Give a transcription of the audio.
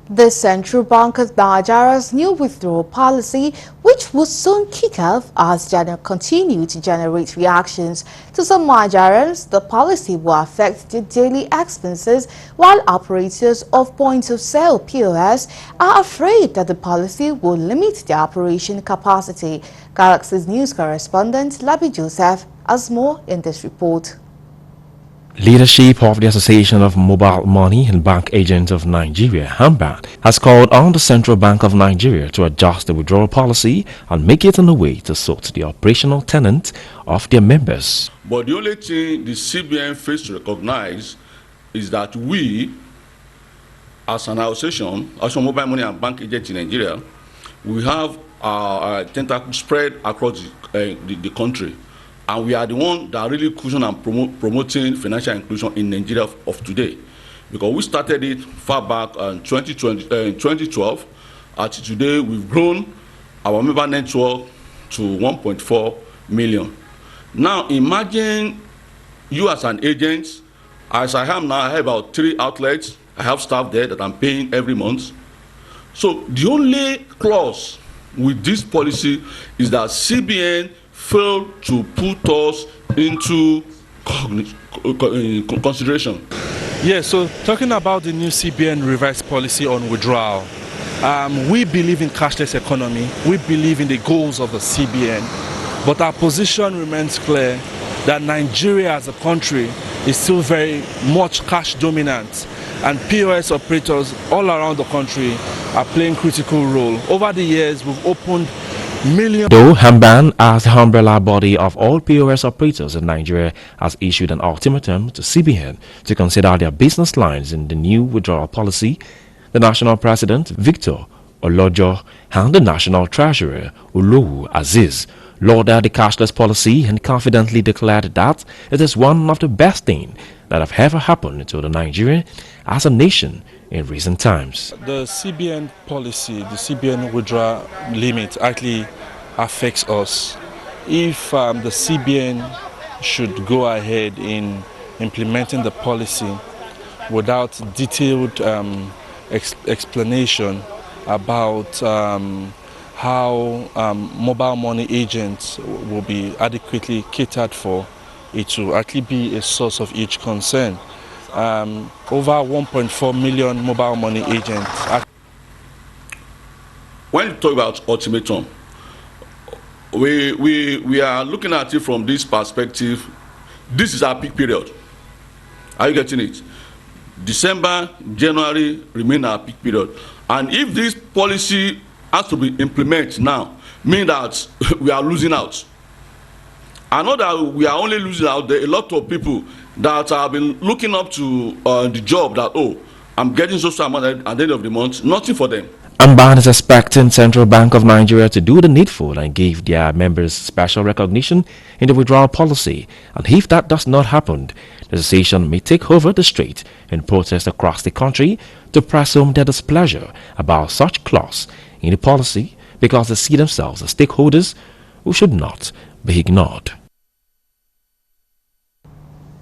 The Central Bank of Nigeria's new withdrawal policy, which will soon kick off, has continued to generate reactions. To some Nigerians, the policy will affect their daily expenses, while operators of point-of-sale POS are afraid that the policy will limit their operation capacity. Galaxy's news correspondent Labi Joseph has more in this report. Leadership of the Association of Mobile Money and Bank Agents of Nigeria, AMMBAN, has called on the Central Bank of Nigeria to adjust the withdrawal policy and make it in a way to suit the operational tenant of their members. But the only thing the CBN fails to recognize is that we, as an association, Mobile Money and Bank Agents in Nigeria, we have our tentacles spread across the country. And we are the one that are really pushing and promoting financial inclusion in Nigeria of today. Because we started it far back in 2012. Until today, we've grown our member network to 1.4 million. Now, imagine you as an agent, as I am now, I have about 3 outlets. I have staff there that I'm paying every month. So the only clause with this policy is that CBN failed to put us into consideration. Yeah, so talking about the new CBN revised policy on withdrawal, we believe in cashless economy, we believe in the goals of the CBN, but our position remains clear that Nigeria as a country is still very much cash dominant, and POS operators all around the country are playing critical role. Over the years, we've opened millions. Though AMMBAN, as the umbrella body of all POS operators in Nigeria, has issued an ultimatum to CBN to consider their business lines in the new withdrawal policy, the national president, Victor Olojo, and the national treasurer, Olowu Aziz, lauded the cashless policy and confidently declared that it is one of the best things that have ever happened to the Nigeria as a nation in recent times. The CBN policy, the CBN withdrawal limit actually affects us. If the CBN should go ahead in implementing the policy without detailed explanation about how mobile money agents will be adequately catered for, it will actually be a source of huge concern. Over 1.4 million mobile money agents. When you talk about ultimatum, we are looking at it from this perspective. This is our peak period. Are you getting it? December, January remain our peak period. And if this policy has to be implemented now, mean that we are losing out. I know that we are only losing out. There are a lot of people that have been looking up to the job that, oh, I'm getting so amount at the end of the month, nothing for them. AMMBAN is expecting Central Bank of Nigeria to do the needful and give their members special recognition in the withdrawal policy. And if that does not happen, the association may take over the street and protest across the country to press home their displeasure about such clause in the policy, because they see themselves as stakeholders who should not be ignored.